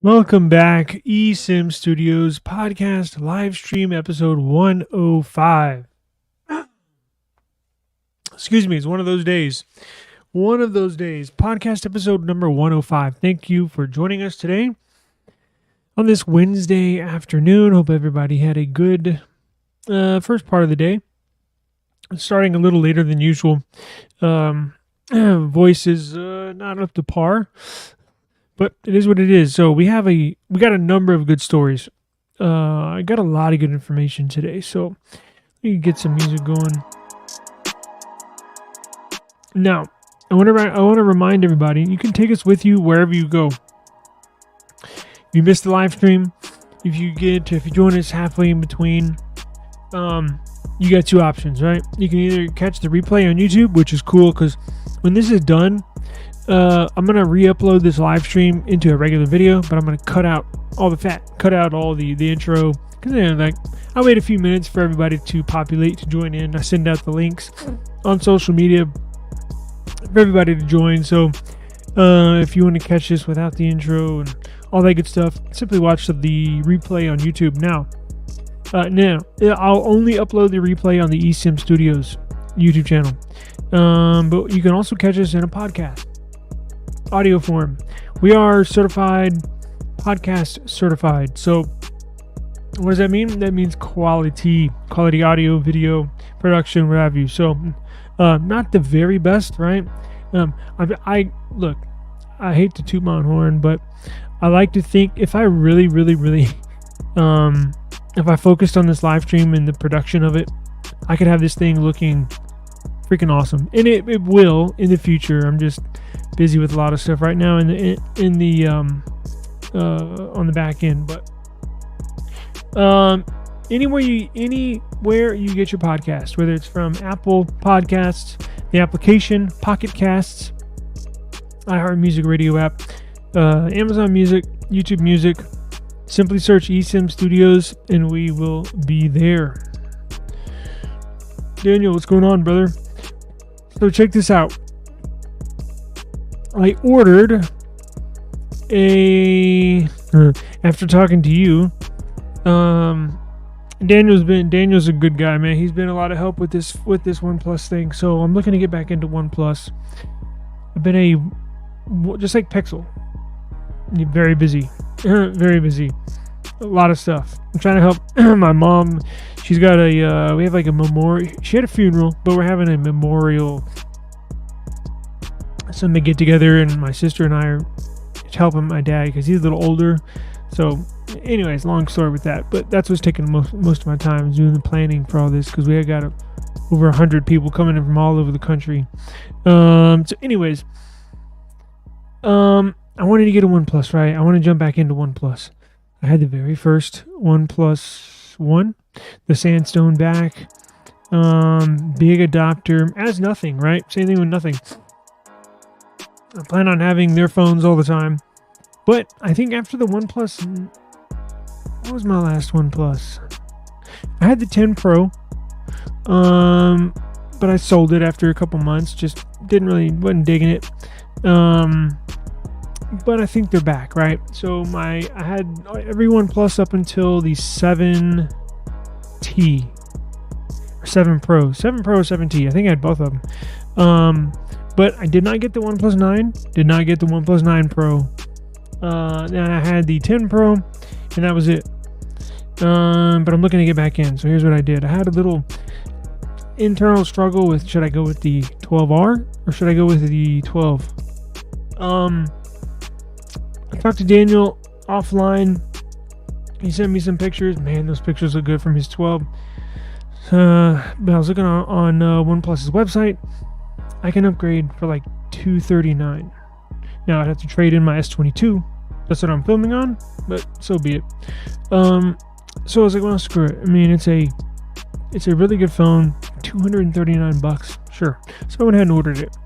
Welcome back, eSIM Studios podcast live stream episode 105. Excuse me, it's one of those days. Podcast episode number 105. Thank you for joining us today on this Wednesday afternoon. Hope everybody had a good first part of the day. Starting a little later than usual. Voice is not up to par. But it is what it is. So we got a number of good stories. I got a lot of good information today. So we can get some music going. Now, I want to remind everybody, you can take us with you wherever you go. If you missed the live stream, if you join us halfway in between, you got two options, right? You can either catch the replay on YouTube, which is cool because when this is done, I'm going to re-upload this live stream into a regular video, but I'm going to cut out all the fat, cut out all the intro. Because I'll wait a few minutes for everybody to populate, to join in. I send out the links on social media for everybody to join. So if you want to catch this without the intro and all that good stuff, simply watch the replay on YouTube. Now, I'll only upload the replay on the eSIM Studios YouTube channel. But you can also catch us in a podcast. Audio form. We are podcast certified. So what does that mean? That means quality audio, video production, what have you. So not the very best, right? I hate to toot my own horn, but I like to think if I really if I focused on this live stream and the production of it, I could have this thing looking freaking awesome, and it will in the future. I'm just busy with a lot of stuff right now on the back end, but anywhere you get your podcast, whether it's from Apple Podcasts, the application, Pocket Casts, iHeart Music Radio app, Amazon Music, YouTube Music, simply search eSIM Studios and we will be there. Daniel, what's going on, brother? So check this out. I ordered after talking to you, Daniel's a good guy, man. He's been a lot of help with this OnePlus thing. So I'm looking to get back into OnePlus. I've been just like Pixel, very busy, very busy. A lot of stuff. I'm trying to help my mom. She's got we have like a memorial. She had a funeral, but we're having a memorial. Something to get together, and my sister and I are helping my dad because he's a little older. So, anyways, long story with that. But that's what's taking most of my time, is doing the planning for all this, because we got over 100 people coming in from all over the country. So, anyways, I wanted to get a OnePlus, right? I want to jump back into OnePlus. I had the very first OnePlus One, the sandstone back, big adopter, as nothing, right? Same thing with nothing. I plan on having their phones all the time. But I think after the OnePlus, what was my last OnePlus? I had the 10 Pro, but I sold it after a couple months. Just wasn't digging it. But I think they're back, right? So I had every OnePlus up until the 7T or 7 Pro, 7 Pro or 7T. I think I had both of them. But I did not get the OnePlus 9. Did not get the OnePlus 9 Pro. And I had the 10 Pro, and that was it. But I'm looking to get back in. So here's what I did. I had a little internal struggle with, should I go with the 12R or should I go with the 12? I talked to Daniel offline. He sent me some pictures. Man, those pictures look good from his 12. But I was looking on OnePlus's website. I can upgrade for like $239. Now I'd have to trade in my S22. That's what I'm filming on, but so be it. So I was like, well, screw it. I mean, it's a really good phone. $239. Sure. So I went ahead and ordered it.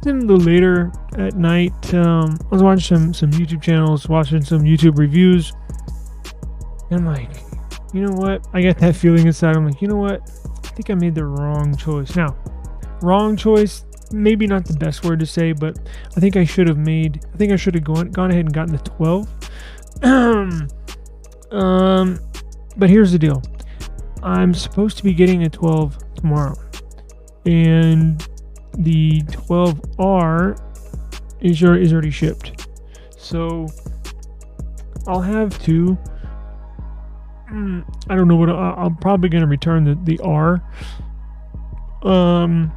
Then a little later at night, I was watching some YouTube channels, watching some YouTube reviews. And I'm like, you know what? I got that feeling inside. I'm like, you know what? I think I made the wrong choice. Now, wrong choice, maybe not the best word to say, but I think I should have gone ahead and gotten the 12. But here's the deal. I'm supposed to be getting a 12 tomorrow, and the 12R is already shipped. So I'll have to. I don't know what I'm probably going to return the R. I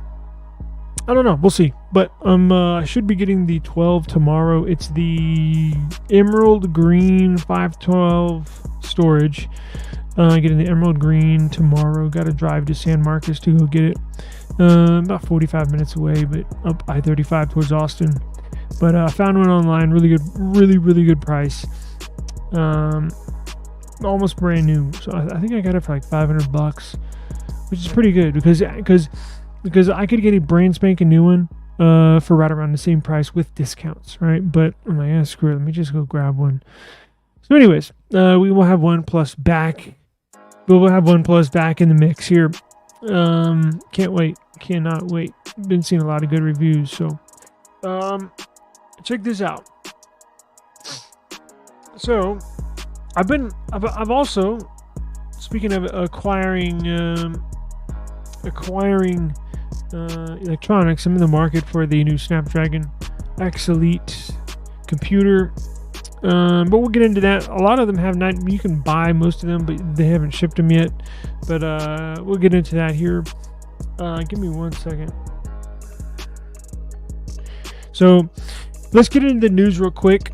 don't know. We'll see. But I should be getting the 12 tomorrow. It's the emerald green 512 storage. Getting the emerald green tomorrow. Got to drive to San Marcos to go get it. About 45 minutes away, but up I-35 towards Austin. But I found one online. Really good. Really good price. Almost brand new. So I think I got it for like $500, which is pretty good because I could get a brand spanking new one for right around the same price with discounts, right? But I'm like, yeah, screw it. Let me just go grab one. So anyways, we will have OnePlus back. We will have OnePlus back in the mix here. Can't wait. Cannot wait. Been seeing a lot of good reviews. So check this out. So I've also, speaking of acquiring electronics, I'm in the market for the new Snapdragon X Elite computer. But we'll get into that. A lot of them have not. You can buy most of them, but they haven't shipped them yet. But we'll get into that here. Give me 1 second. So let's get into the news real quick.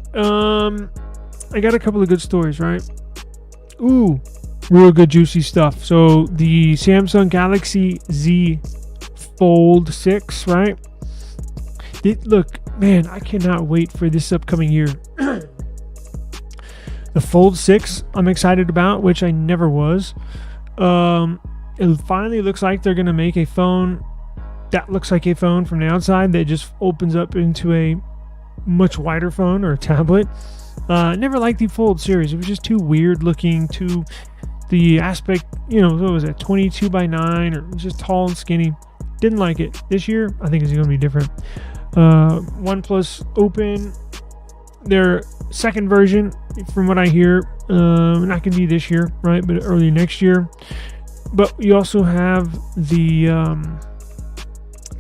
I got a couple of good stories, right? Ooh, real good juicy stuff. So the Samsung Galaxy Z Fold 6, right? Look, man, I cannot wait for this upcoming year. The Fold 6 I'm excited about, which I never was. It finally looks like they're going to make a phone that looks like a phone from the outside that just opens up into a much wider phone or a tablet. Never liked the Fold series. It was just too weird looking, too the aspect, what was it, 22 by 9, or it was just tall and skinny. Didn't like it. This year, I think it's going to be different. OnePlus Open, their second version, from what I hear, not going to be this year, right, but early next year. But you also have the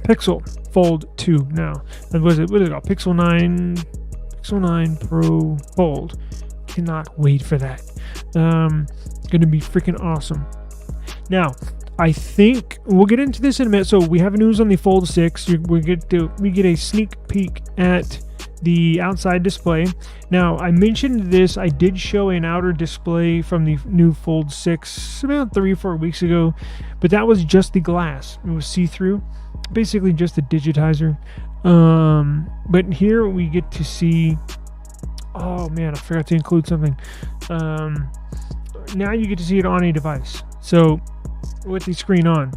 Pixel Fold 2 now. And what is it called? Pixel 9 Pro Fold. Cannot wait for that. Going to be freaking awesome. Now, I think we'll get into this in a minute. So we have news on the Fold 6. We get a sneak peek at the outside display. Now, I mentioned this. I did show an outer display from the new Fold 6 about 3 or 4 weeks ago, but that was just the glass. It was see-through, basically just a digitizer. But here we get to see. Oh man, I forgot to include something. Now you get to see it on a device. So with the screen on.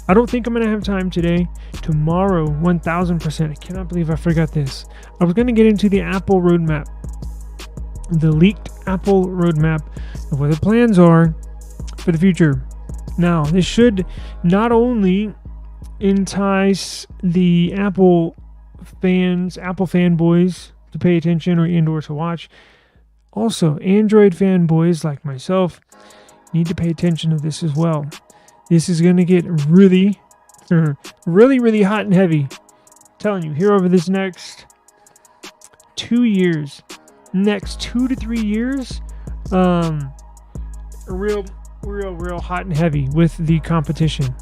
I don't think I'm going to have time today. Tomorrow, 1000%. I cannot believe I forgot this. I was going to get into the Apple roadmap. The leaked Apple roadmap of what the plans are for the future. Now, this should not only entice the Apple fans, Apple fanboys to pay attention or to watch. Also, Android fanboys like myself need to pay attention to this as well. This is going to get really hot and heavy. I'm telling you, here over this next 2 years, next 2 to 3 years, real hot and heavy with the competition.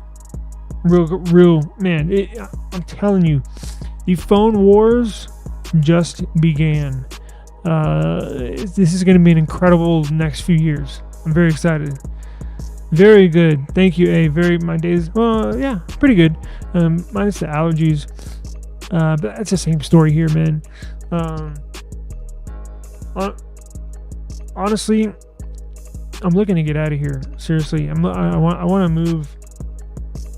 Real, man, I'm telling you, the phone wars just began. This is going to be an incredible next few years. I'm very excited. Very good. Thank you, my days, yeah, pretty good. Minus the allergies. But that's the same story here, man. Honestly, I'm looking to get out of here. Seriously, I want to move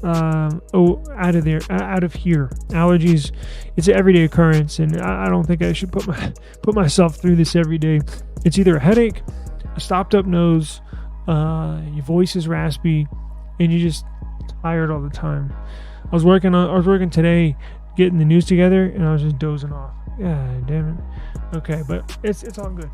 out of there, out of here. Allergies, it's an everyday occurrence, and I don't think I should put myself through this every day. It's either a headache, a stopped up nose, your voice is raspy, and you're just tired all the time. I was working today, getting the news together, and I was just dozing off. God damn it. Okay, but it's all good.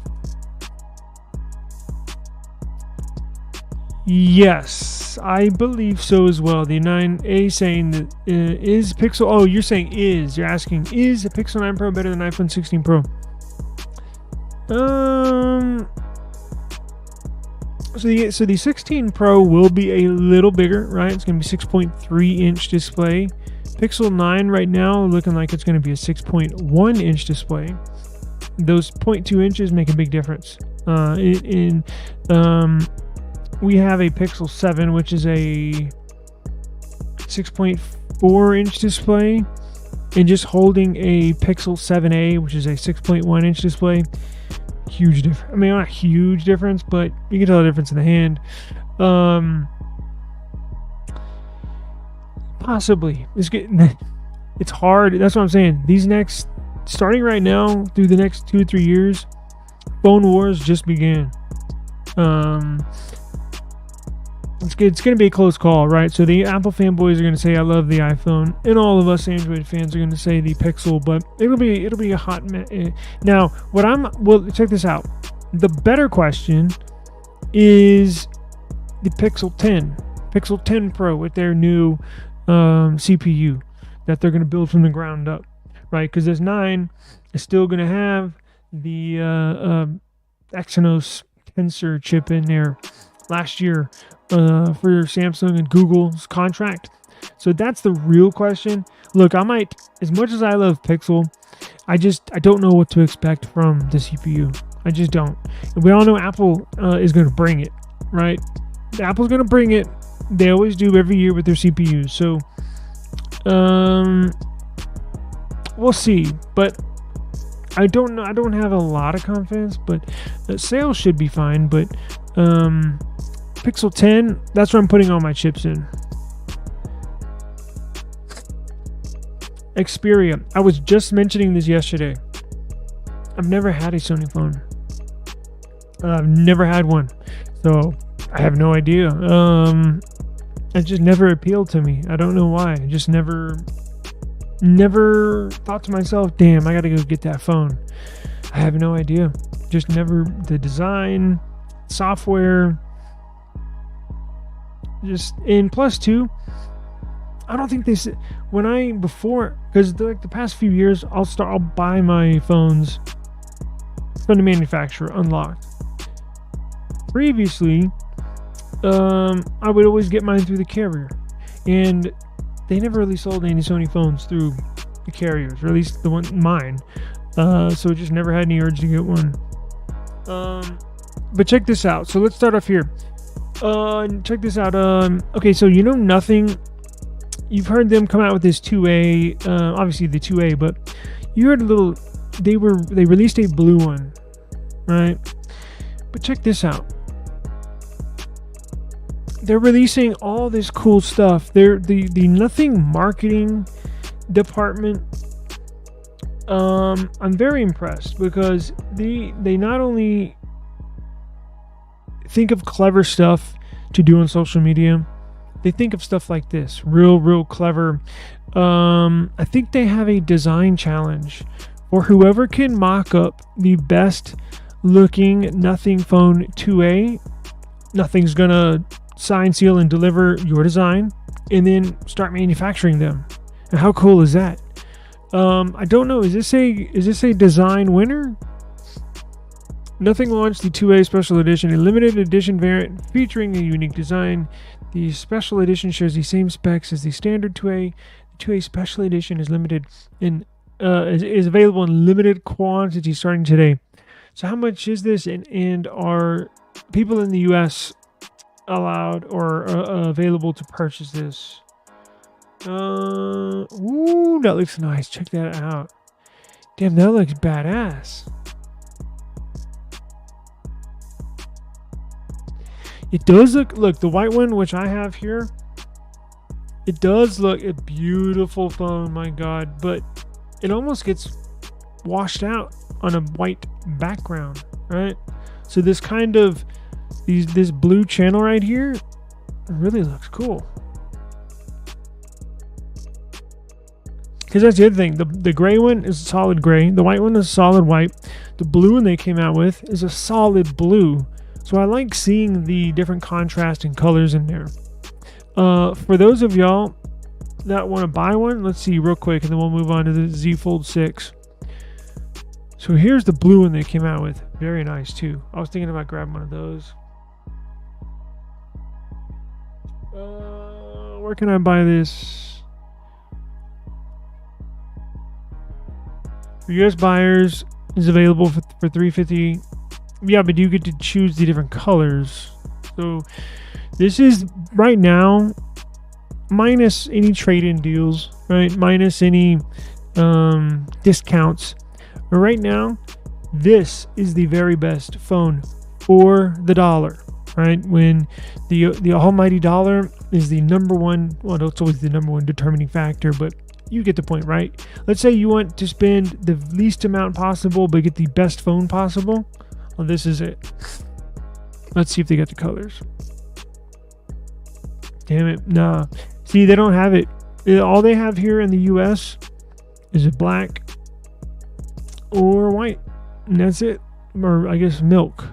Yes, I believe so as well. The 9A saying that is Pixel. Oh, you're saying is. You're asking, is the Pixel 9 Pro better than iPhone 16 Pro? So the 16 Pro will be a little bigger, right? It's going to be 6.3 inch display. Pixel 9 right now looking like it's going to be a 6.1 inch display. Those 0.2 inches make a big difference. We have a Pixel 7, which is a 6.4 inch display, and just holding a Pixel 7a, which is a 6.1 inch display, huge difference. I mean, not a huge difference, but you can tell the difference in the hand. Possibly. It's hard. That's what I'm saying. Starting right now through the next 2 or 3 years, phone wars just began. It's going to be a close call, right? So the Apple fanboys are going to say, I love the iPhone, and all of us Android fans are going to say the Pixel, but it'll be a hot now, check this out. The better question is the Pixel 10 Pro with their new CPU that they're going to build from the ground up, right? Because this 9 is still going to have the Exynos Tensor chip in there last year for Samsung and Google's contract. So that's the real question. Look, as much as I love Pixel, I don't know what to expect from the CPU. I just don't. And we all know Apple is going to bring it, right? Apple's going to bring it. They always do every year with their CPUs. So we'll see. But I don't know. I don't have a lot of confidence, but sales should be fine. But Pixel 10, that's where I'm putting all my chips in. Xperia. I was just mentioning this yesterday. I've never had a Sony phone. I've never had one. So I have no idea. It just never appealed to me. I don't know why. I just never thought to myself, damn, I gotta go get that phone. I have no idea. Just never. The design, software, just in plus two. I don't think because the past few years I'll buy my phones from the manufacturer unlocked. Previously, I would always get mine through the carrier, and they never really sold any Sony phones through the carriers, or at least mine. So I just never had any urge to get one. But check this out. So let's start off here. Check this out. Okay, so nothing. You've heard them come out with this 2A, obviously the 2A, but you heard they released a blue one, right? But check this out. They're releasing all this cool stuff. They're the Nothing marketing department. I'm very impressed because they not only think of clever stuff to do on social media, they think of stuff like this, real clever. I think they have a design challenge for whoever can mock up the best looking Nothing phone 2A. Nothing's gonna sign, seal, and deliver your design, and then start manufacturing them. And how cool is that? I don't know. Is this a design winner? Nothing launched the 2A Special Edition, a limited edition variant featuring a unique design. The Special Edition shares the same specs as the standard 2A. The 2A Special Edition is limited is available in limited quantity starting today. So how much is this, and are people in the U.S. allowed or available to purchase this? Ooh, that looks nice. Check that out. Damn, that looks badass. It does look the white one, which I have here. It does look a beautiful phone, my God, but it almost gets washed out on a white background, right? So this kind of this blue channel right here really looks cool. Because that's the other thing. The gray one is a solid gray. The white one is solid white. The blue one they came out with is a solid blue. So So I like seeing the different contrast and colors in there. For those of y'all that want to buy one, let's see real quick, and then we'll move on to the Z Fold 6. So here's the blue one they came out with. Very nice too. I was thinking about grabbing one of those. Where can I buy this? For US buyers, is available for $350. Yeah, but you get to choose the different colors. So this is right now minus any trade-in deals, right? Minus any discounts. But right now, this is the very best phone for the dollar, right? When the almighty dollar is the number one, well, it's always the number one determining factor, but you get the point, right? Let's say you want to spend the least amount possible, but get the best phone possible. Well, this is it. Let's see if they got the colors. Damn it, nah. See, they don't have it. All they have here in the US is a black or white, and that's it. Or I guess milk.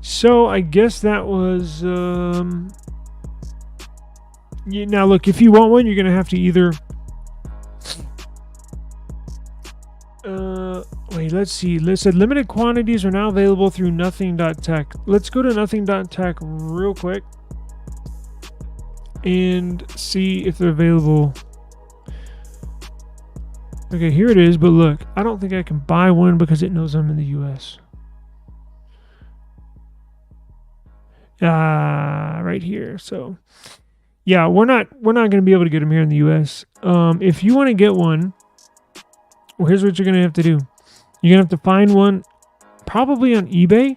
So I guess that was yeah, now look, if you want one, you're gonna have to either wait, let's see. It said limited quantities are now available through nothing.tech. Let's go to nothing.tech real quick and see if they're available. Okay, here it is, but look, I don't think I can buy one because it knows I'm in the US. Right here. So yeah, we're not going to be able to get them here in the US. If you want to get one, well, here's what you're going to have to do. You're going to have to find one probably on eBay,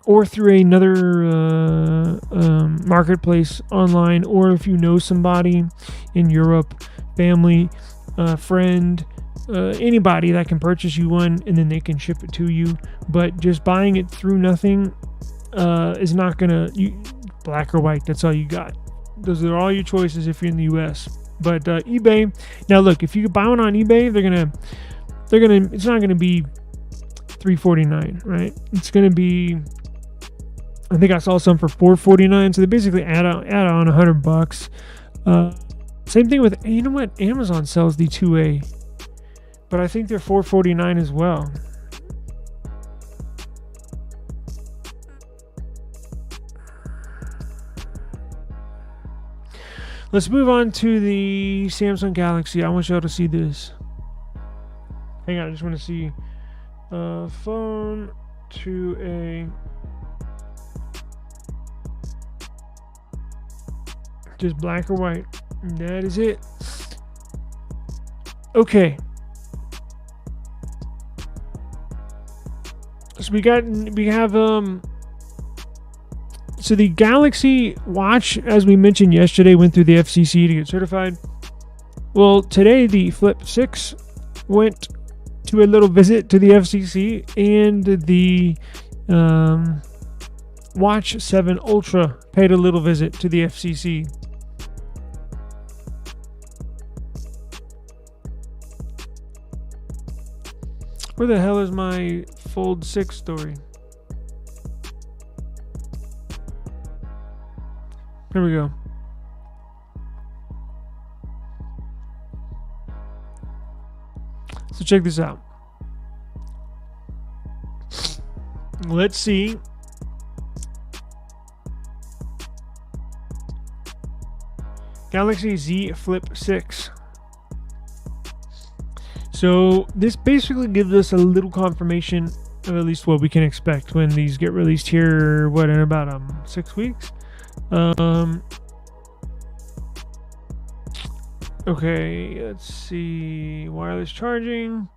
or through another marketplace online, or if you know somebody in Europe, family, friend, anybody that can purchase you one, and then they can ship it to you. But just buying it through nothing is not gonna, black or white, that's all you got. Those are all your choices if you're in the US. But eBay, now look, if you could buy one on eBay, they're gonna it's not gonna be $349, right? It's gonna be, I think I saw some for $449, so they basically add on $100. Same thing with, you know what, Amazon sells the 2A, but I think they're $449 as well. Let's move on to the Samsung Galaxy. I want y'all to see this. Hang on, I just want to see phone 2A. Just black or white. And that is it. Okay. So we have so the Galaxy Watch, as we mentioned yesterday, went through the FCC to get certified. Well, today the Flip 6 went to a little visit to the FCC, and the Watch 7 Ultra paid a little visit to the FCC. Where the hell is my Fold 6 story? Here we go. So check this out. Let's see. Galaxy Z Flip 6. So this basically gives us a little confirmation of at least what we can expect when these get released here, what, in about 6 weeks? Okay, let's see. Wireless charging.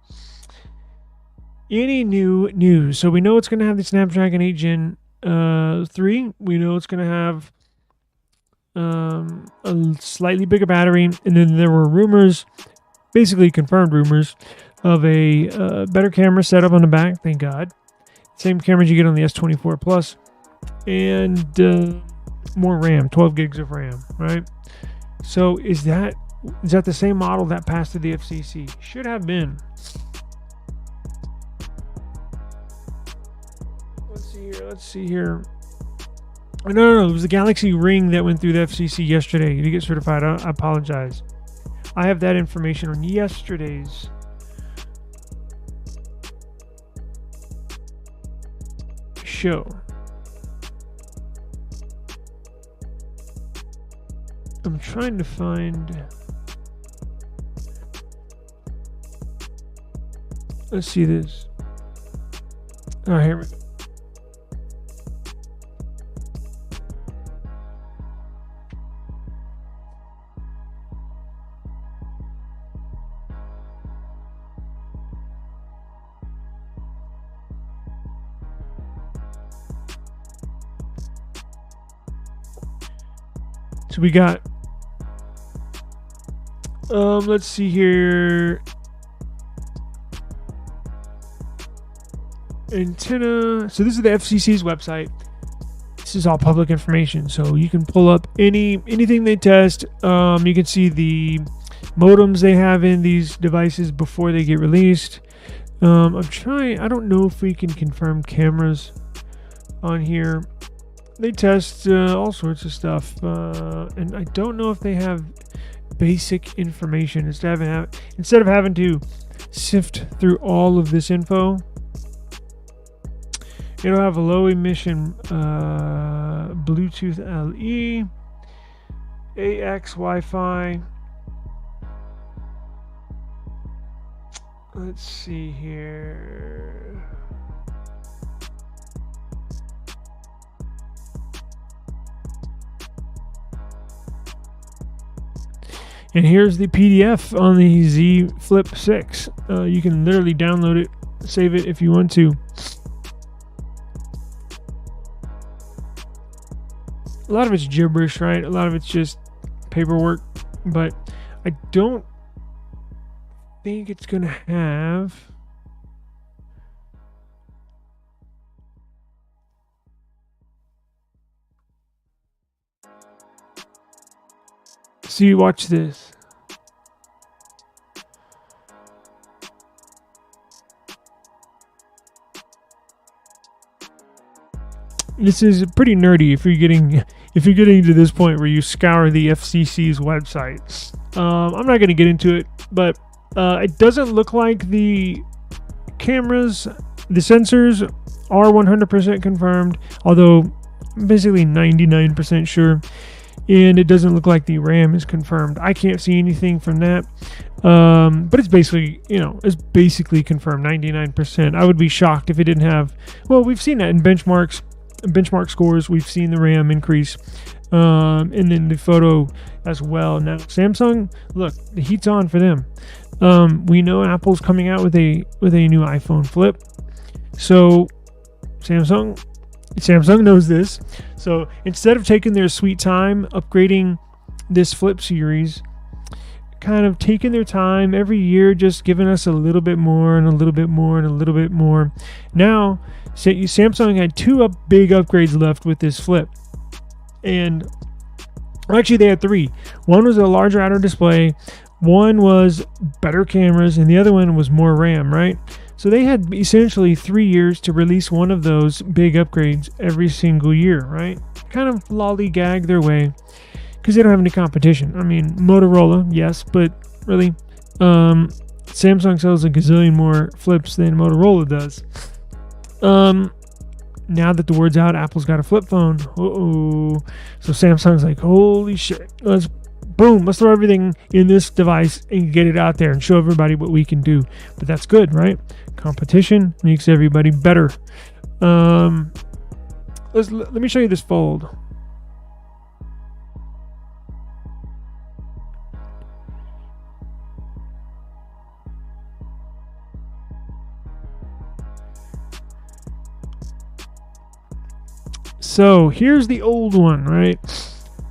Any new news? So we know it's going to have the Snapdragon 8 Gen 3. We know it's going to have a slightly bigger battery. And then there were rumors, basically confirmed rumors, of a better camera setup on the back. Thank God. Same cameras you get on the S24 Plus. And more RAM, 12 gigs of RAM, right? So is that Is that the same model that passed through the FCC? Should have been. Let's see here. No. It was the Galaxy Ring that went through the FCC yesterday to get certified. I apologize. I have that information on yesterday's show. I'm trying to find. Let's see this. Oh, here we go. So we got, let's see here. Antenna. So this is the FCC's website. This is all public information, so you can pull up anything they test. You can see the modems they have in these devices before they get released. I'm trying. I don't know if we can confirm cameras on here. They test all sorts of stuff, and I don't know if they have basic information instead of having to sift through all of this info. It'll have a low emission Bluetooth LE, AX Wi-Fi. Let's see here. And here's the PDF on the Z Flip 6. You can literally download it, save it if you want to. A lot of it's gibberish, right? A lot of it's just paperwork, but I don't think it's going to have... See, watch this. This is pretty nerdy if you're getting to this point where you scour the FCC's website. I'm not going to get into it, but it doesn't look like the cameras, the sensors are 100% confirmed, although I'm basically 99% sure. And it doesn't look like the RAM is confirmed. I can't see anything from that. But it's basically, it's basically confirmed 99%. I would be shocked if it didn't have, well, we've seen that in benchmark scores. We've seen the RAM increase. And then the photo as well. Now, Samsung, look, the heat's on for them. We know Apple's coming out with a new iPhone Flip. So Samsung knows this. So instead of taking their sweet time upgrading this Flip series, kind of taking their time every year, just giving us a little bit more and a little bit more and a little bit more. Now, Samsung had two big upgrades left with this Flip. And actually they had three. One was a larger outer display. One was better cameras. And the other one was more RAM, right? So they had essentially 3 years to release one of those big upgrades every single year, right? Kind of lollygag their way because they don't have any competition. I mean, Motorola, yes, but really, Samsung sells a gazillion more Flips than Motorola does. Now that the word's out, Apple's got a flip phone. Uh-oh. So Samsung's like, holy shit, let's throw everything in this device and get it out there and show everybody what we can do. But that's good, right? Competition makes everybody better. Let me show you this Fold. So here's the old one, right?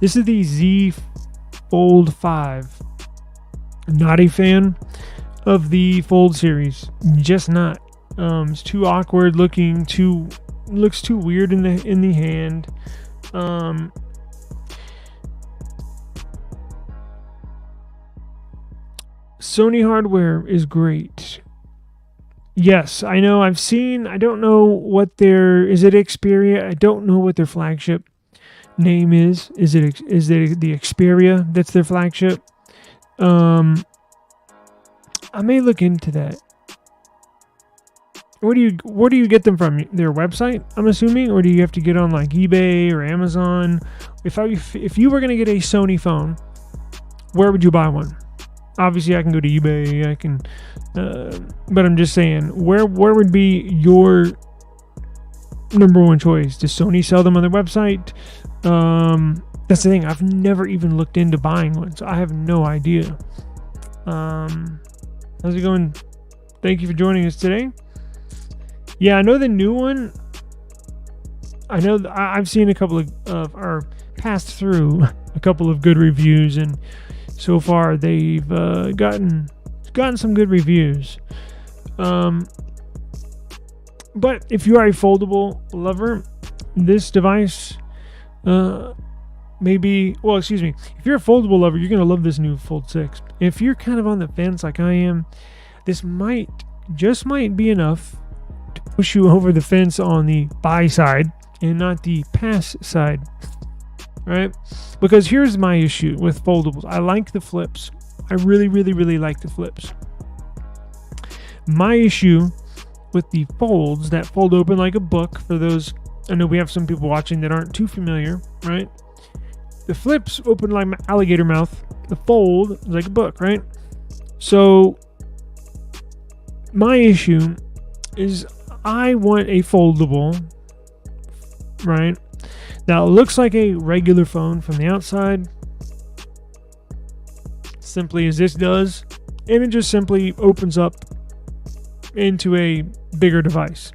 This is the Z Fold 5. Not a fan of the Fold series. Just not. It's too awkward looking. Looks too weird in the hand. Sony hardware is great. Yes, I know. I've seen. I don't know what is it Xperia? I don't know what their flagship name is. Is it the Xperia that's their flagship? I may look into that. Where do you get them from? Their website, I'm assuming, or do you have to get on like eBay or Amazon? If you were gonna get a Sony phone, where would you buy one? Obviously, I can go to eBay. I can, but I'm just saying, where would be your number one choice? Does Sony sell them on their website? That's the thing. I've never even looked into buying one, so I have no idea. How's it going? Thank you for joining us today. Yeah, I know the new one. I know I've seen a couple of or passed through a couple of good reviews, and so far they've gotten some good reviews. But if you are a foldable lover, this device maybe. Well, excuse me. If you're a foldable lover, you're gonna love this new Fold 6. If you're kind of on the fence like I am, this might be enough to push you over the fence on the buy side and not the pass side, right? Because here's my issue with foldables. I like the flips. I really, really, really like the flips. My issue with the folds that fold open like a book, for those, I know we have some people watching that aren't too familiar, right? The flips open like alligator mouth. The fold is like a book, right? So my issue is I want a foldable, right, that looks like a regular phone from the outside, simply as this does, and it just simply opens up into a bigger device.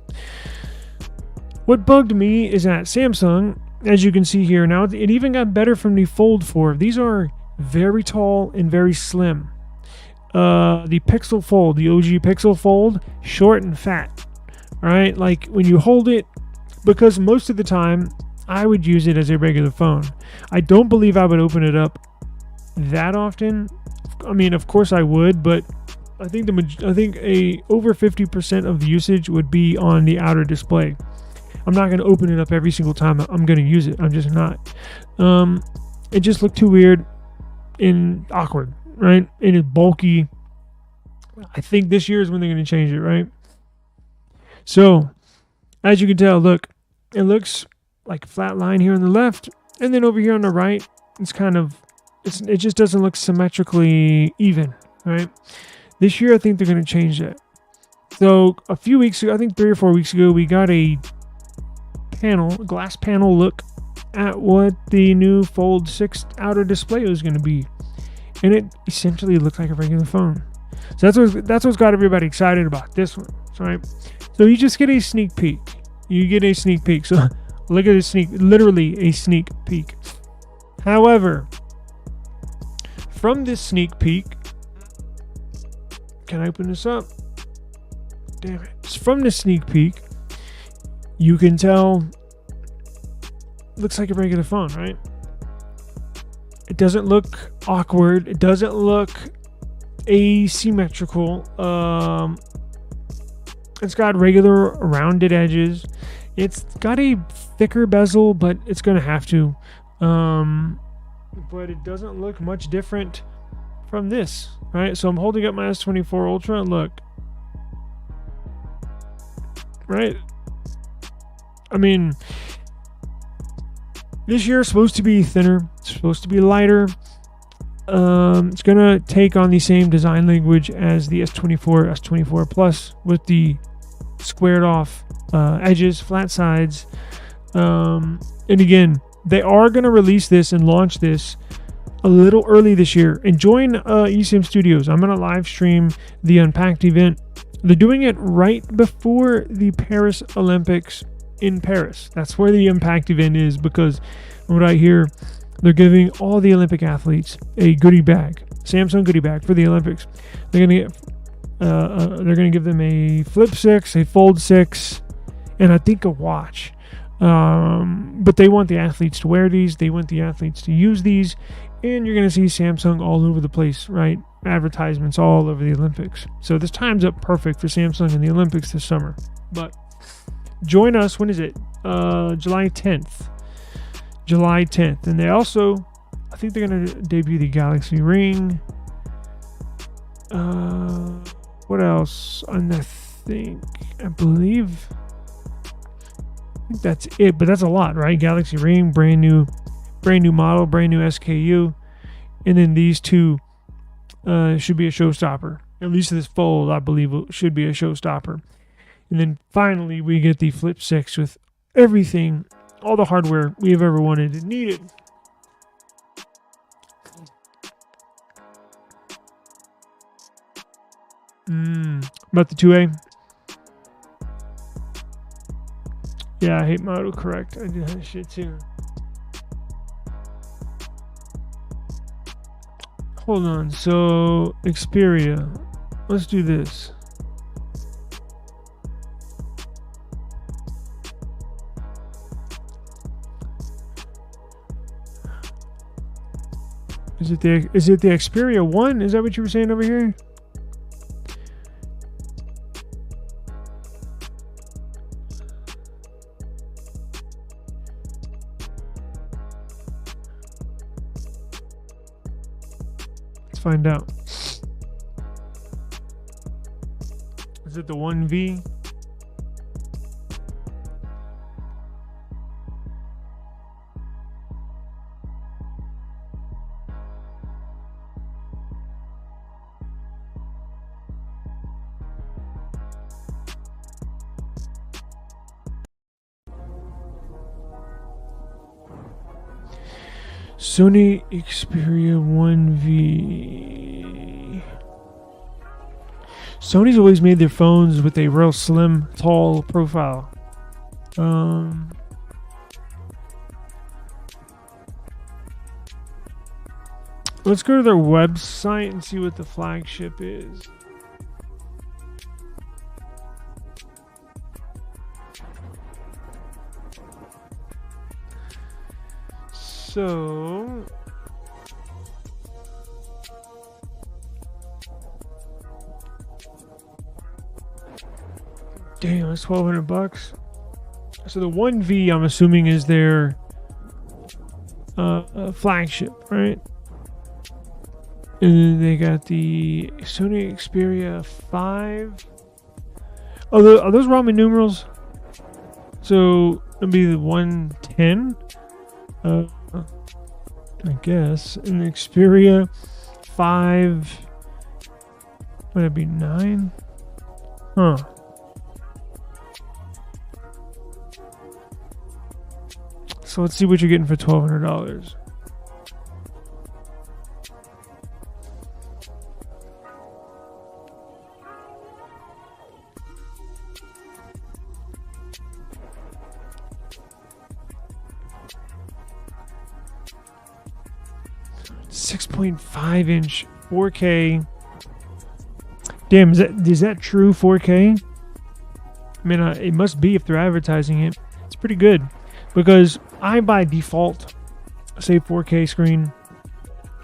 What bugged me is that Samsung, as you can see here now, it even got better from the Fold 4. These are very tall and very slim. The Pixel Fold, the OG Pixel Fold, short and fat, right? Like when you hold it, because most of the time I would use it as a regular phone. I don't believe I would open it up that often. I mean, of course I would, but I think over 50% of the usage would be on the outer display. I'm not going to open it up every single time I'm going to use it. I'm just not. It just looked too weird and awkward, right? And it's bulky. I think this year is when they're going to change it, right? So, as you can tell, look, it looks like a flat line here on the left, and then over here on the right, it just doesn't look symmetrically even, right? This year, I think they're going to change that. So, a few weeks ago, I think 3 or 4 weeks ago, we got a glass panel look at what the new Fold 6 outer display was going to be. And it essentially looks like a regular phone. So that's what's got everybody excited about this one, right? So you just get a sneak peek. So look at literally a sneak peek. However, from this sneak peek, can I open this up? Damn it. From the sneak peek, you can tell it looks like a regular phone, right? It doesn't look awkward. It doesn't look asymmetrical. It's got regular rounded edges. It's got a thicker bezel, but it's going to have to. But it doesn't look much different from this, right? So I'm holding up my S24 Ultra and look. Right? I mean, this year is supposed to be thinner. It's supposed to be lighter. It's going to take on the same design language as the S24 Plus with the squared off edges, flat sides. And again, they are going to release this and launch this a little early this year. And join eSIM Studios. I'm going to live stream the Unpacked event. They're doing it right before the Paris Olympics in Paris. That's where the Impact event is, because from what I hear, they're giving all the Olympic athletes a goodie bag, Samsung goodie bag for the Olympics. They're gonna give them a Flip 6, a Fold 6, and I think a watch. But they want the athletes to wear these. They want the athletes to use these, And you're going to see Samsung all over the place, right? Advertisements all over the Olympics. So this time's up perfect for Samsung and the Olympics this summer. But join us. When is it? July 10th. July 10th. And they also, I think they're going to debut the Galaxy Ring. What else? And I believe that's it. But that's a lot, right? Galaxy Ring, brand new model, brand new SKU. And then these two should be a showstopper. At least this fold, I believe, should be a showstopper. And then finally, we get the Flip 6 with everything, all the hardware we have ever wanted and needed. About the 2A. Yeah, I hate my autocorrect. I do that shit too. Hold on. So, Xperia. Let's do this. Is it the Xperia 1? Is that what you were saying over here? Let's find out. Is it the 1V? Sony Xperia 1V. Sony's always made their phones with a real slim, tall profile. Let's go to their website and see what the flagship is. So, damn, that's $1,200. So the 1V, I'm assuming, is their flagship, right? And then they got the Sony Xperia 5. Oh, are those Roman numerals? So it'll be the 110. I guess. And the Xperia 5. Would it be 9? Huh. So let's see what you're getting for $1,200. .5-inch 4K. Damn, is that true 4K? I mean, it must be if they're advertising it. It's pretty good because I by default say 4K screen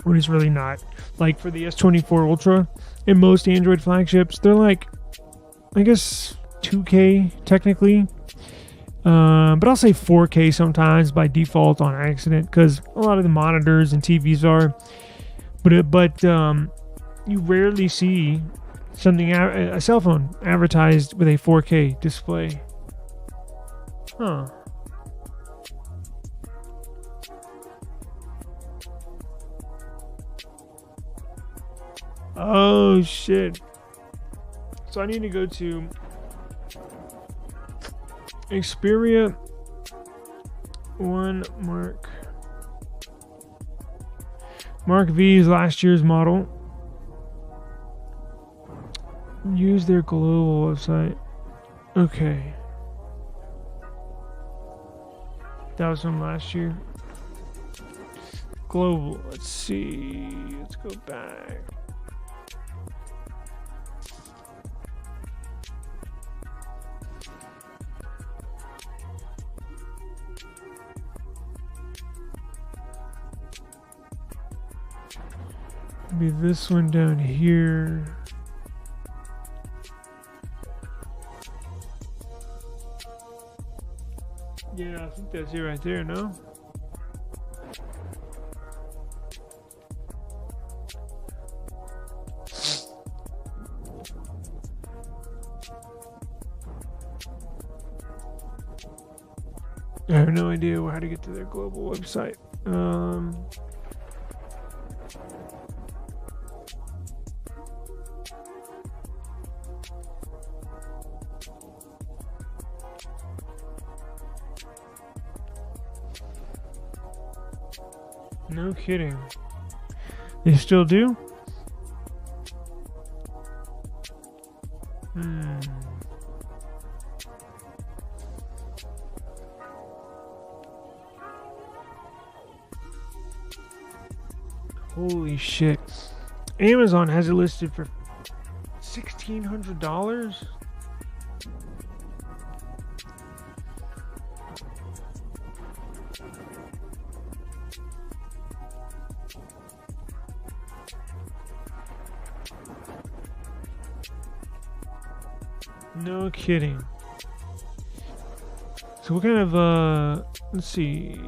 when it's really not. Like for the S24 Ultra and most Android flagships, they're like, I guess 2K technically. But I'll say 4K sometimes by default on accident because a lot of the monitors and TVs are. But you rarely see something, a cell phone advertised with a 4K display. Huh. Oh shit. So I need to go to Xperia 1 Mark V is last year's model. Use their global website. Okay. That was from last year. Global. Let's see. Let's go back. Maybe this one down here. Yeah, I think that's it right there, no? I have no idea how to get to their global website. No kidding. They still do? Holy shit. Amazon has it listed for $1,600? No kidding. So what kind of let's see.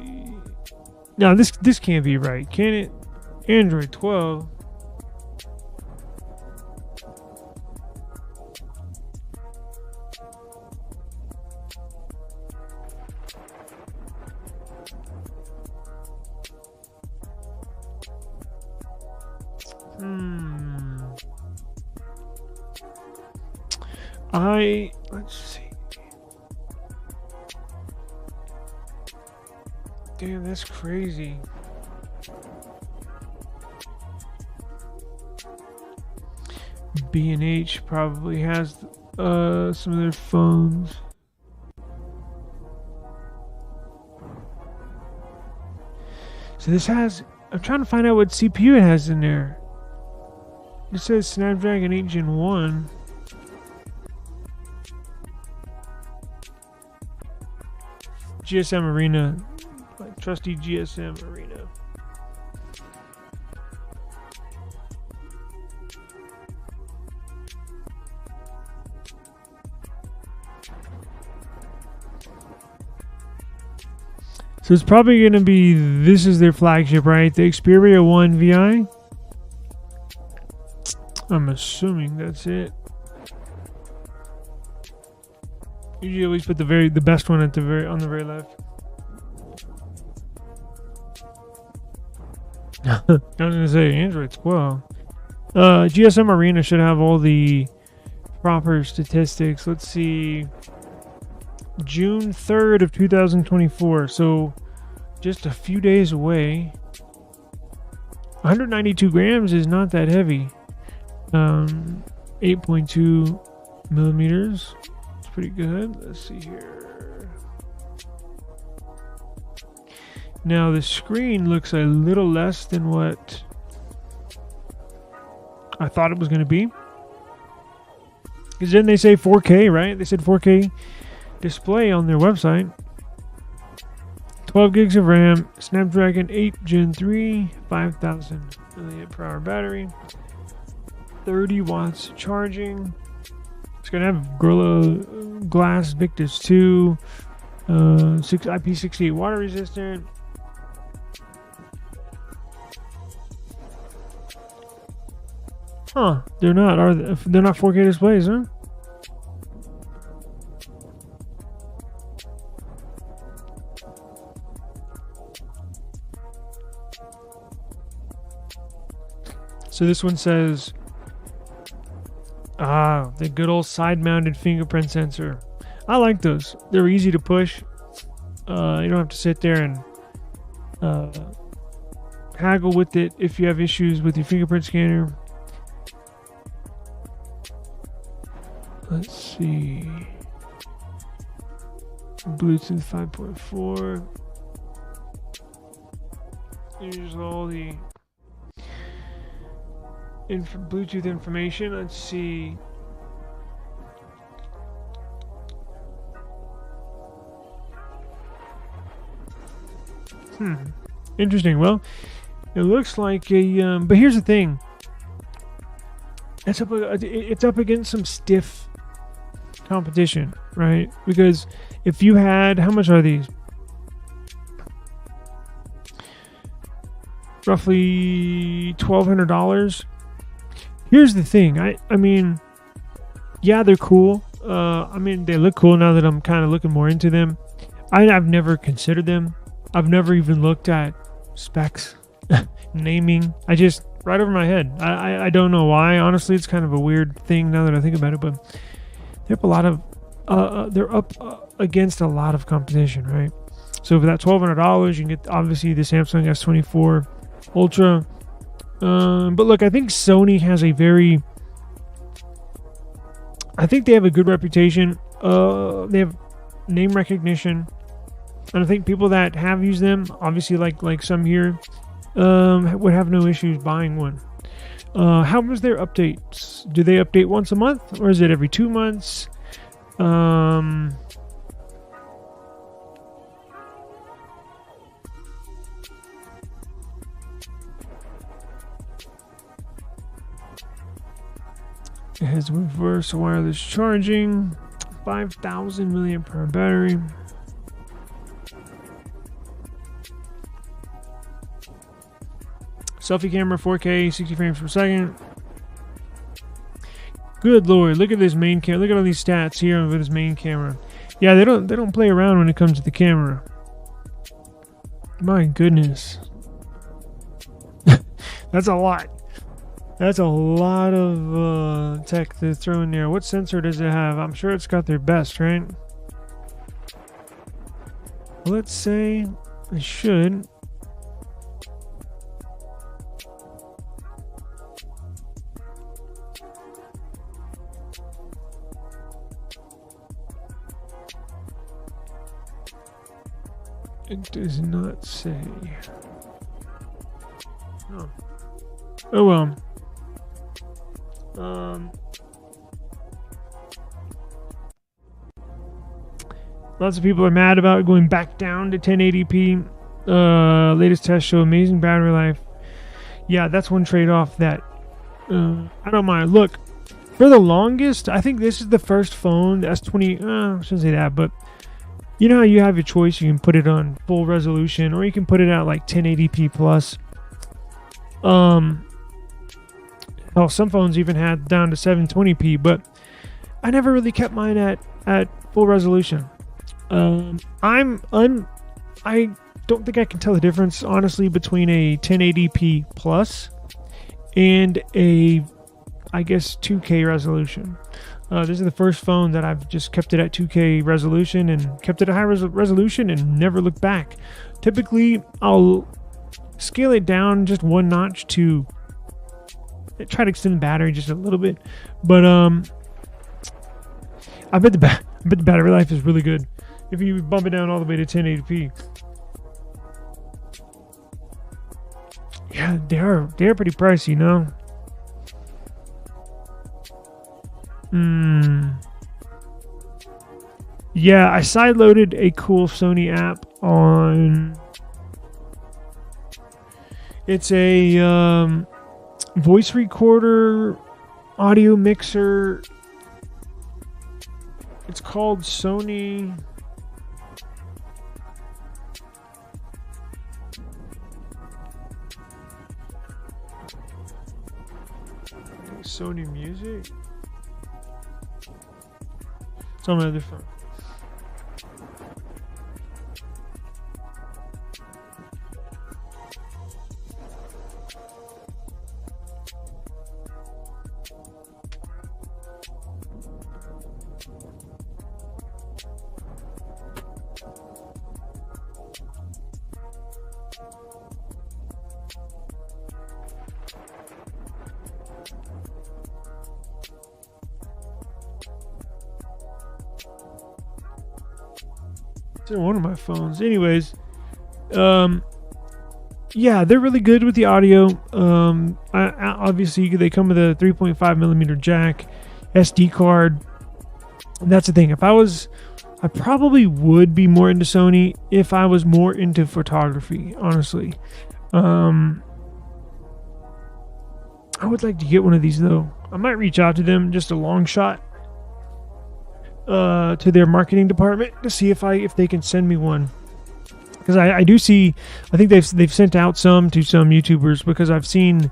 No, this can't be right, can it? Android 12. Let's see. Damn, that's crazy. B&H probably has some of their phones. So this has, I'm trying to find out what CPU it has in there. It says Snapdragon 8 Gen 1. GSM Arena, like trusty GSM Arena. So it's probably going to be, this is their flagship, right? The Xperia 1 VI. I'm assuming that's it. Usually always put the best one at on the very left. I was gonna say Android 12. GSM Arena should have all the proper statistics. Let's see. June 3rd of 2024. So just a few days away. 192 grams is not that heavy. 8.2 millimeters. Pretty good. Let's see here. Now the screen looks a little less than what I thought it was going to be. Because then they say 4K, right? They said 4K display on their website. 12 gigs of RAM, Snapdragon 8 Gen 3, 5,000 mAh battery, 30 watts charging. It's going to have Gorilla Glass Victus 2, IP68 water resistant. Huh, they're not, are they? They're not 4K displays, huh? So this one says, the good old side-mounted fingerprint sensor. I like those. They're easy to push. You don't have to sit there and haggle with it if you have issues with your fingerprint scanner. Let's see. Bluetooth 5.4. Here's all the Bluetooth information. Let's see. Interesting. Well, it looks like a. But here's the thing: it's up against some stiff competition, right? Because if you had, how much are these? Roughly $1,200. Here's the thing. I mean, yeah, they're cool. I mean, they look cool now that I'm kind of looking more into them. I've never considered them. I've never even looked at specs, naming. I just right over my head. I don't know why. Honestly, it's kind of a weird thing now that I think about it. But they're up a lot of they're up against a lot of competition, right? So for that $1,200, you can get obviously the Samsung S24 Ultra. But look, I think Sony has I think they have a good reputation. They have name recognition, and I think people that have used them, obviously like some here, would have no issues buying one. How was their updates? Do they update once a month, or is it every 2 months? It has reverse wireless charging, 5,000 milliamp hour battery. Selfie camera, 4K, 60 frames per second. Good lord, look at this main camera. Look at all these stats here with this main camera. Yeah, they don't play around when it comes to the camera. My goodness. That's a lot. That's a lot of tech to throw in there. What sensor does it have? I'm sure it's got their best, right? Let's say it should. It does not say. Oh well. Lots of people are mad about going back down to 1080p. Latest tests show amazing battery life. Yeah, that's one trade-off that I don't mind. Look, for the longest, I think this is the first phone, the S20. I shouldn't say that, but you know how you have your choice. You can put it on full resolution, or you can put it at like 1080p plus. Hell, some phones even had down to 720p, but I never really kept mine at full resolution. I don't think I can tell the difference, honestly, between a 1080p plus and a, I guess, 2K resolution. This is the first phone that I've just kept it at 2K resolution and kept it at high resolution and never looked back. Typically, I'll scale it down just one notch to try to extend the battery just a little bit, but I bet the battery life is really good if you bump it down all the way to 1080p. Yeah, they're pretty pricey, no? Yeah, I sideloaded a cool Sony app on. It's a voice recorder, audio mixer. It's called Sony. Sony Music. It's on my other phone. It's in one of my phones. Anyways, yeah, they're really good with the audio. Obviously, they come with a 3.5 millimeter jack, SD card. And that's the thing. I probably would be more into Sony if I was more into photography, honestly. I would like to get one of these though. I might reach out to them, just a long shot, to their marketing department to see if they can send me one. Because I do see, I think they've sent out some to some YouTubers, because I've seen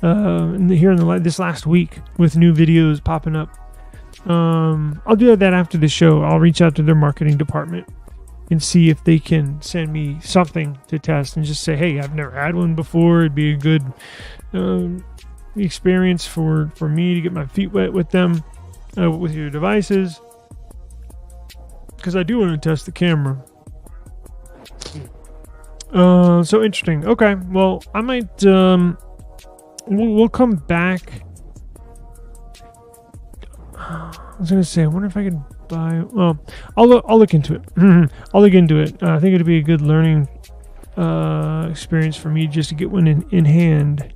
here in this last week with new videos popping up. I'll do that after the show. I'll reach out to their marketing department and see if they can send me something to test, and just say, hey, I've never had one before. It'd be a good experience for me to get my feet wet with them, with your devices, because I do want to test the camera. So interesting. Okay, well, I might we'll come back. I was gonna say, I wonder if I could buy. Well, I'll look into it. I'll look into it. I think it'd be a good learning experience for me just to get one in hand.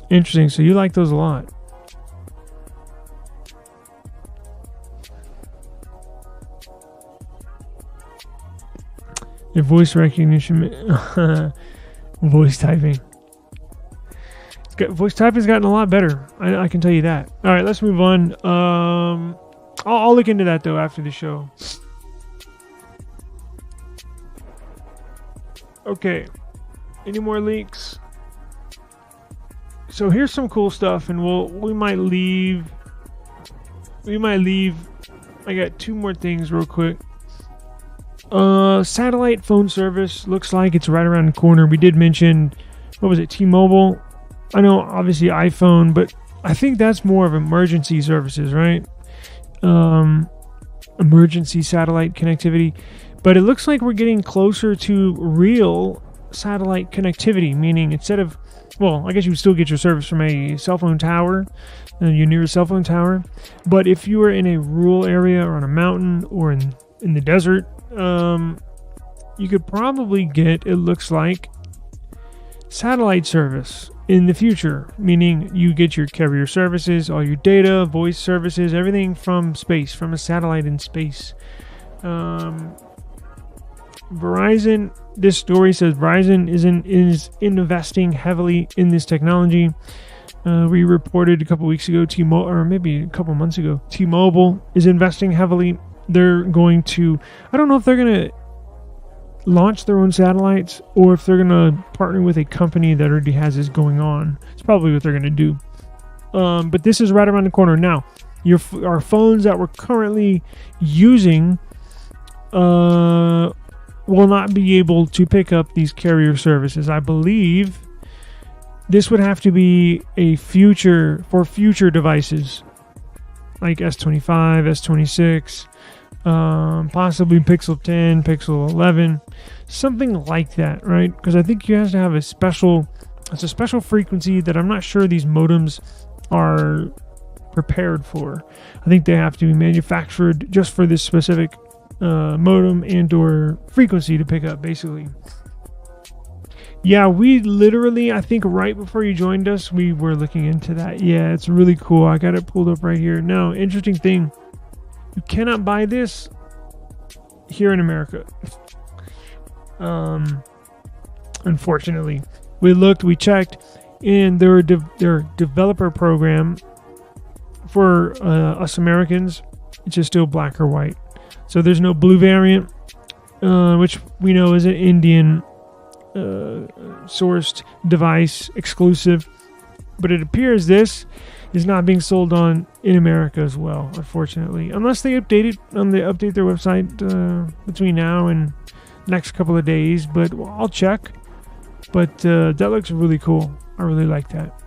Interesting. So you like those a lot. Your voice recognition, voice typing. Voice typing's gotten a lot better. I can tell you that. All right, let's move on. I'll look into that though after the show. Okay. Any more leaks? So here's some cool stuff, and we might leave. I got two more things real quick. Satellite phone service looks like it's right around the corner. We did mention, what was it, T-Mobile? I know obviously iPhone, but I think that's more of emergency services, right? Emergency satellite connectivity. But it looks like we're getting closer to real satellite connectivity, meaning instead of, well, I guess you would still get your service from a cell phone tower, your nearest cell phone tower. But if you were in a rural area or on a mountain or in the desert, you could probably get, it looks like, satellite service in the future, meaning you get your carrier services, all your data, voice services, everything from space, from a satellite in space. Verizon, this story says Verizon is investing heavily in this technology. We reported a couple weeks ago, T-Mobile, or maybe a couple months ago, T-Mobile is investing heavily. They're going to, I don't know if they're going to launch their own satellites or if they're going to partner with a company that already has this going on. It's probably what they're going to do. But this is right around the corner. Now, our phones that we're currently using will not be able to pick up these carrier services. I believe this would have to be for future devices like S25, S26, possibly Pixel 10, Pixel 11, something like that, right? Because I think you have to have a special frequency that I'm not sure these modems are prepared for. I think they have to be manufactured just for this specific modem and or frequency to pick up, basically. Yeah, we literally, I think right before you joined us, we were looking into that. Yeah, it's really cool. I got it pulled up right here. Now, interesting thing, you cannot buy this here in America. Unfortunately, we checked, and their developer program for us Americans, it's just still black or white. So there's no blue variant, which we know is an Indian sourced device exclusive, but it appears this is not being sold in America as well, unfortunately, unless they update their website between now and next couple of days. But I'll check. But that looks really cool. I really like that.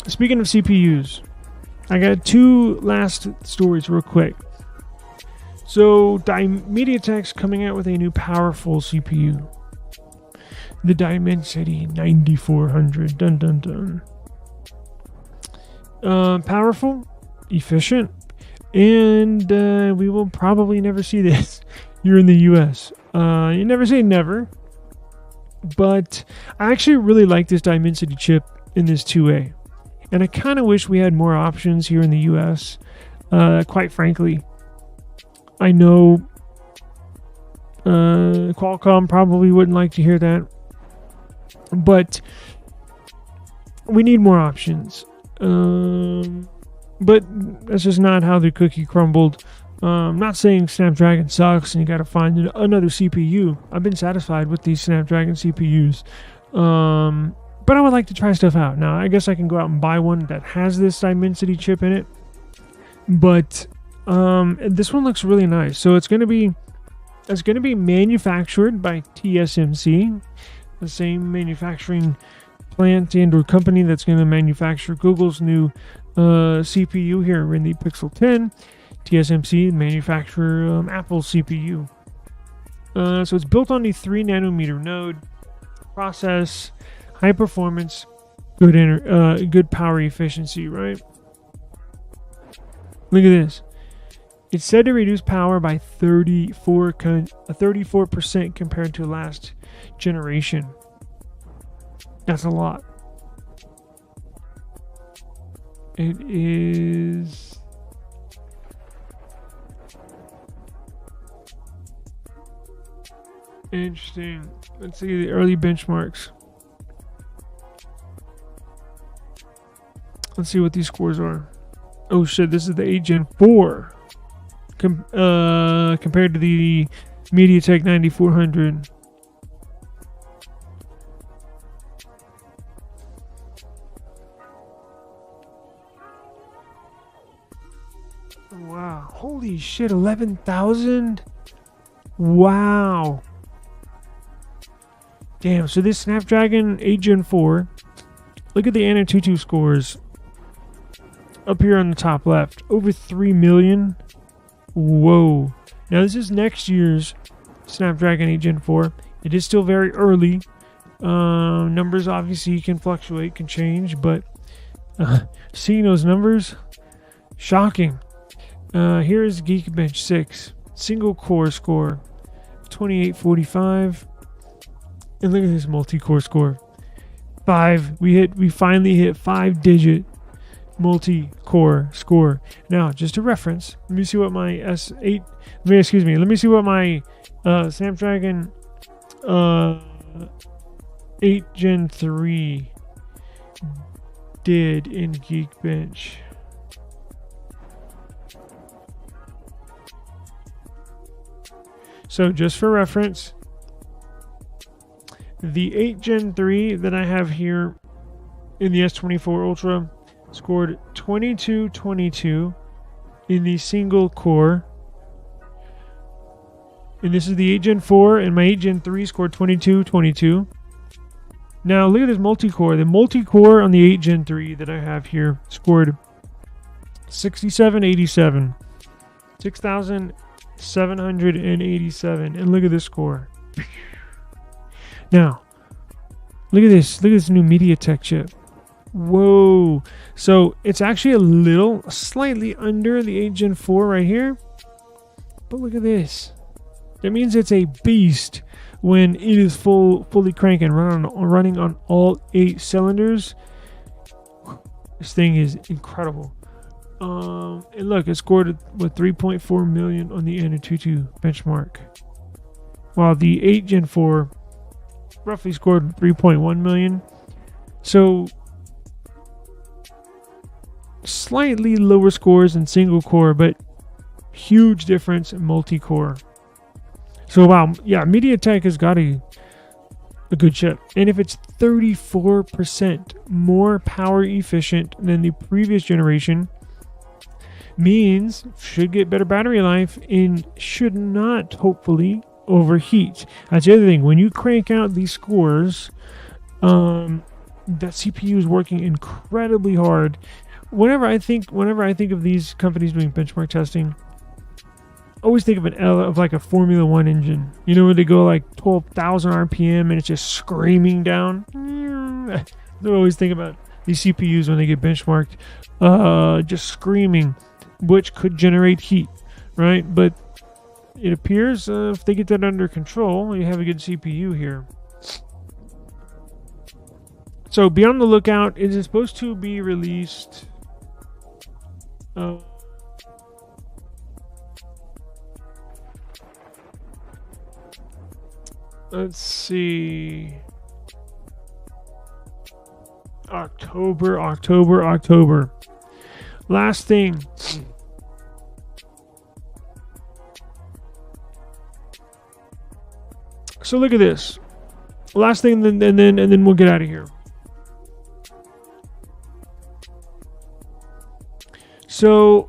Speaking of CPUs, I got two last stories real quick. So MediaTek's coming out with a new powerful CPU. The Dimensity 9400. Dun dun dun. Powerful, efficient, and we will probably never see this here in the US. You never say never, but I actually really like this Dimensity chip in this 2A. And I kind of wish we had more options here in the US. Quite frankly, I know Qualcomm probably wouldn't like to hear that. But we need more options. But that's just not how the cookie crumbled. I'm not saying Snapdragon sucks and you got to find another CPU. I've been satisfied with these Snapdragon CPUs. But I would like to try stuff out. Now, I guess I can go out and buy one that has this Dimensity chip in it. But this one looks really nice. So it's going to be manufactured by TSMC, the same manufacturing plant and or company that's going to manufacture Google's new CPU here in the Pixel 10. TSMC manufacture Apple's CPU. So it's built on the 3 nanometer node process, high performance, good power efficiency, right? Look at this. It's said to reduce power by 34% compared to last generation. That's a lot. It is interesting. Let's see the early benchmarks. Let's see what these scores are. Oh shit, this is the 8 Gen 4 compared to the MediaTek 9400. Wow, holy shit, 11,000? Wow. Damn, so this Snapdragon 8 Gen 4, look at the Antutu scores up here on the top left. Over 3 million. Whoa. Now this is next year's Snapdragon 8 Gen 4. It is still very early. Numbers obviously can fluctuate, can change, but seeing those numbers, shocking. Here is Geekbench 6. Single core score, 2845. And look at this multi-core score. 5. We finally hit 5-digit multi-core score. Now, just a reference, let me see what my S8. Let me see what my Snapdragon 8 Gen 3 did in Geekbench. So, just for reference, the 8 Gen 3 that I have here in the S24 Ultra scored 2222 in the single core. And this is the 8 Gen 4, and my 8 Gen 3 scored 2222. Now, look at this multi-core. The multi-core on the 8 Gen 3 that I have here scored 6787. 6,787. And look at this score. Now, look at this. Look at this new MediaTek chip. Whoa. So, it's actually slightly under the 8 Gen 4 right here. But look at this. That means it's a beast when it is fully cranking, running on all 8 cylinders. This thing is incredible. And look, it scored with 3.4 million on the Antutu benchmark, while the 8 Gen 4 roughly scored 3.1 million. So slightly lower scores in single core, but huge difference in multi-core. So wow, yeah, MediaTek has got a good chip. And if it's 34% more power efficient than the previous generation, means should get better battery life and should not, hopefully, overheat. That's the other thing. When you crank out these scores, that CPU is working incredibly hard. Whenever I think of these companies doing benchmark testing, I always think of like a Formula One engine. You know, where they go like 12,000 RPM and it's just screaming down. I always think about these CPUs when they get benchmarked, just screaming, which could generate heat, right? But it appears if they get that under control, you have a good CPU here. So be on the lookout. It is supposed to be released. Let's see. October. Last thing. So look at this. Last thing, and then we'll get out of here. So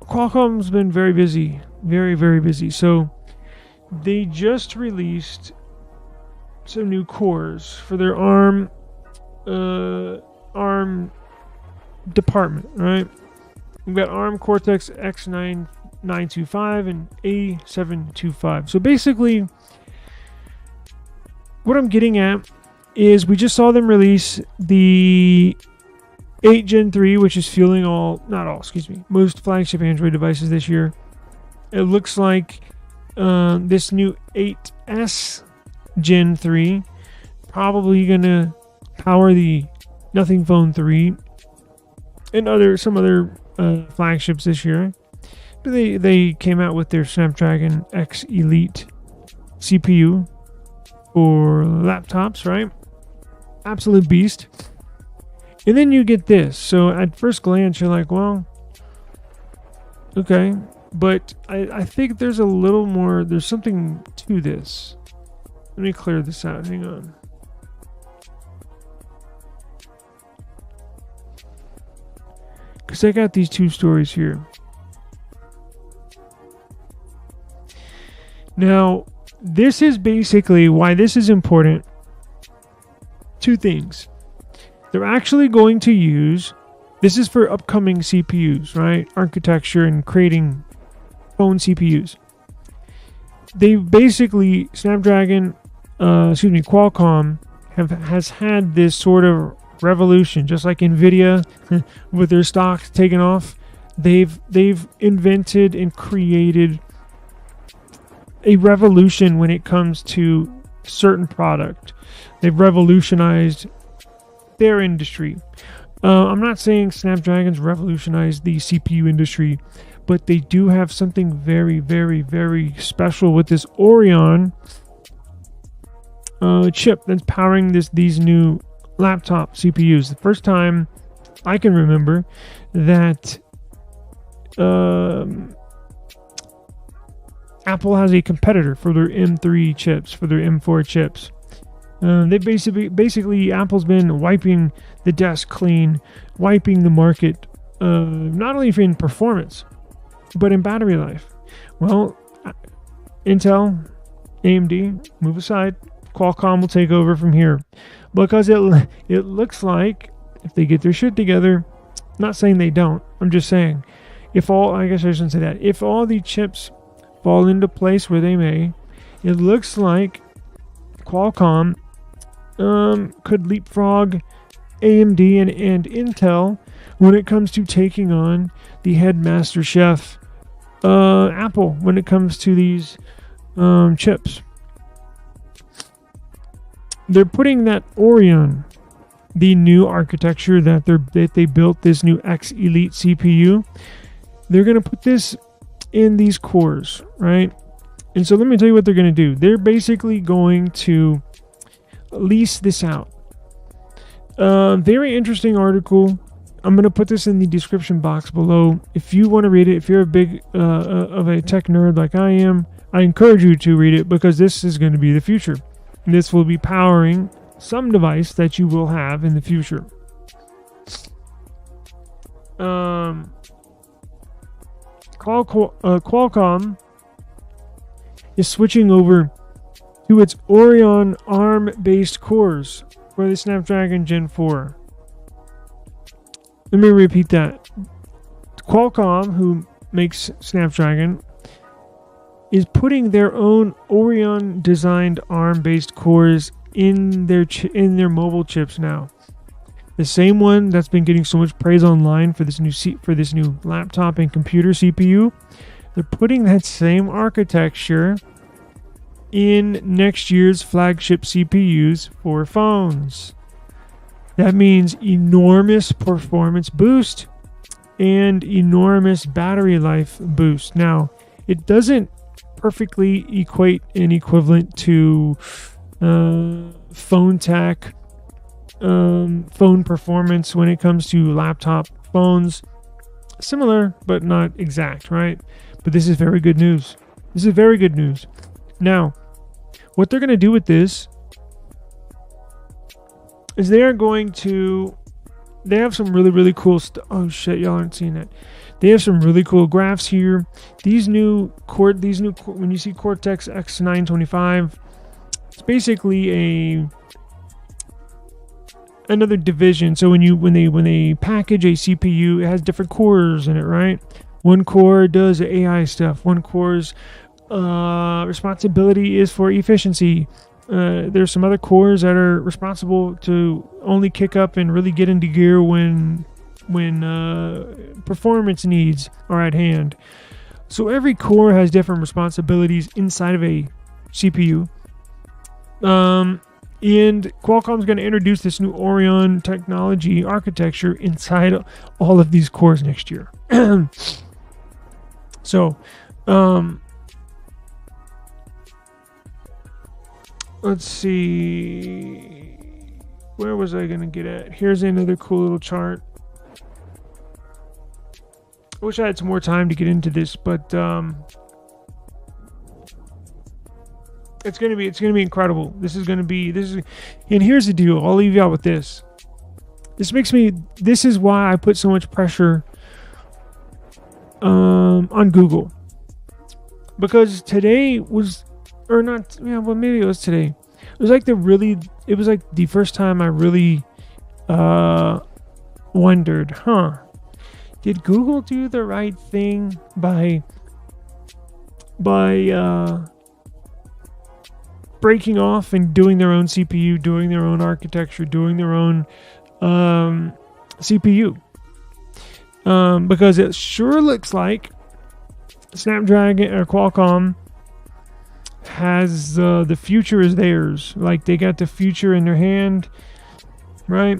Qualcomm's been very busy, very, very busy. So they just released some new cores for their ARM department, right? We've got ARM Cortex X9925 and A725. So basically, what I'm getting at is we just saw them release the 8 Gen 3, which is fueling most flagship Android devices this year. It looks like this new 8S Gen 3 probably gonna power the Nothing Phone 3 and some other flagships this year. But they came out with their Snapdragon X Elite CPU for laptops, right? Absolute beast. And then you get this. So at first glance, you're like, well, okay. But I think there's a little more, there's something to this. Let me clear this out. Hang on. Because I got these two stories here. Now, this is basically why this is important. Two things. They're actually going to use, this is for upcoming CPUs, right? Architecture and creating phone CPUs. They basically, Qualcomm has had this sort of revolution, just like Nvidia with their stocks taking off. They've invented and created a revolution when it comes to certain product. They've revolutionized their industry. I'm not saying Snapdragon's revolutionized the CPU industry, but they do have something very, very, very special with this Orion chip that's powering these new laptop CPUs. The first time I can remember that Apple has a competitor for their M3 chips, for their M4 chips. They basically Apple's been wiping the desk clean, wiping the market, not only in performance, but in battery life. Well, Intel, AMD, move aside. Qualcomm will take over from here, because it looks like if they get their shit together. I'm not saying they don't. I'm just saying if all the chips fall into place where they may, it looks like Qualcomm could leapfrog AMD and Intel when it comes to taking on the headmaster chef Apple when it comes to these chips. They're putting that Orion, the new architecture that they built, this new X Elite CPU, they're going to put this in these cores, right? And so let me tell you what they're going to do. They're basically going to lease this out. Very interesting article. I'm going to put this in the description box below. If you want to read it, if you're a big of a tech nerd like I am, I encourage you to read it, because this is going to be the future. This will be powering some device that you will have in the future. Qualcomm is switching over to its Orion ARM-based cores for the Snapdragon Gen 4. Let me repeat that. Qualcomm, who makes Snapdragon, is putting their own Orion-designed ARM-based cores in their mobile chips now. The same one that's been getting so much praise online for this new laptop and computer CPU. They're putting that same architecture in next year's flagship CPUs for phones. That means enormous performance boost and enormous battery life boost. Now, it doesn't perfectly equate and equivalent to phone tech phone performance when it comes to laptop phones. Similar, but not exact, right? But this is very good news. This is very good news. Now, what they're going to do with this is they have some really, really cool stuff. Oh shit, y'all aren't seeing that. They have some really cool graphs here. When you see Cortex X925, it's basically another division. So when they package a CPU, it has different cores in it, right? One core does AI stuff. One core's responsibility is for efficiency. There's some other cores that are responsible to only kick up and really get into gear when performance needs are at hand. So every core has different responsibilities inside of a CPU. And Qualcomm's going to introduce this new Orion technology architecture inside all of these cores next year. So, let's see. Where was I going to get at? Here's another cool little chart. I wish I had some more time to get into this, but it's gonna be incredible. And here's the deal. I'll leave you out with this. This is why I put so much pressure on Google, because today was, or not, yeah, well, maybe it was today. It was like the first time I really wondered, did Google do the right thing by breaking off and doing their own CPU, doing their own architecture, doing their own CPU? Because it sure looks like Snapdragon or Qualcomm has the future is theirs. Like, they got the future in their hand, right?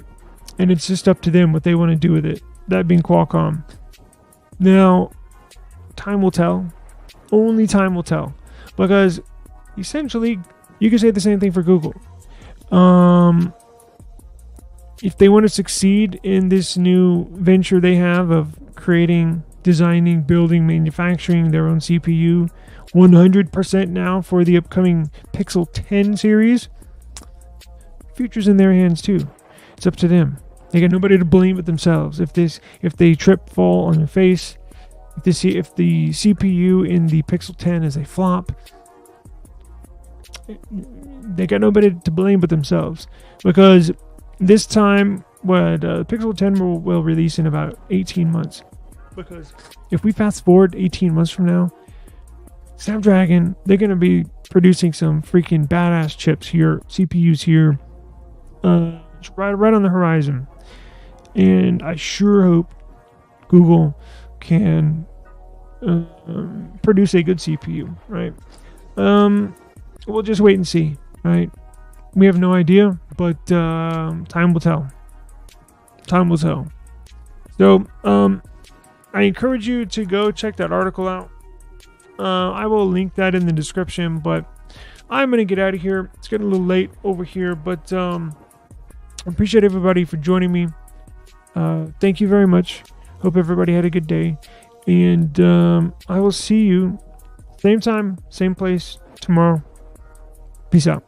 And it's just up to them what they want to do with it. That being Qualcomm. Now, time will tell. Only time will tell. Because essentially, you can say the same thing for Google. If they want to succeed in this new venture they have of creating, designing, building, manufacturing their own CPU, 100% now for the upcoming Pixel 10 series, future's in their hands too. It's up to them. They got nobody to blame but themselves. If they trip, fall on their face, if the CPU in the Pixel 10 is a flop, they got nobody to blame but themselves. Because this time, Pixel 10 will release in about 18 months. Because if we fast forward 18 months from now, Snapdragon, they're going to be producing some freaking badass chips here, CPUs here, right on the horizon. And I sure hope Google can produce a good CPU, right? We'll just wait and see, right? We have no idea, but time will tell. Time will tell. So, I encourage you to go check that article out. I will link that in the description, but I'm going to get out of here. It's getting a little late over here, but I appreciate everybody for joining me. Thank you very much. Hope everybody had a good day. And I will see you same time, same place tomorrow. Peace out.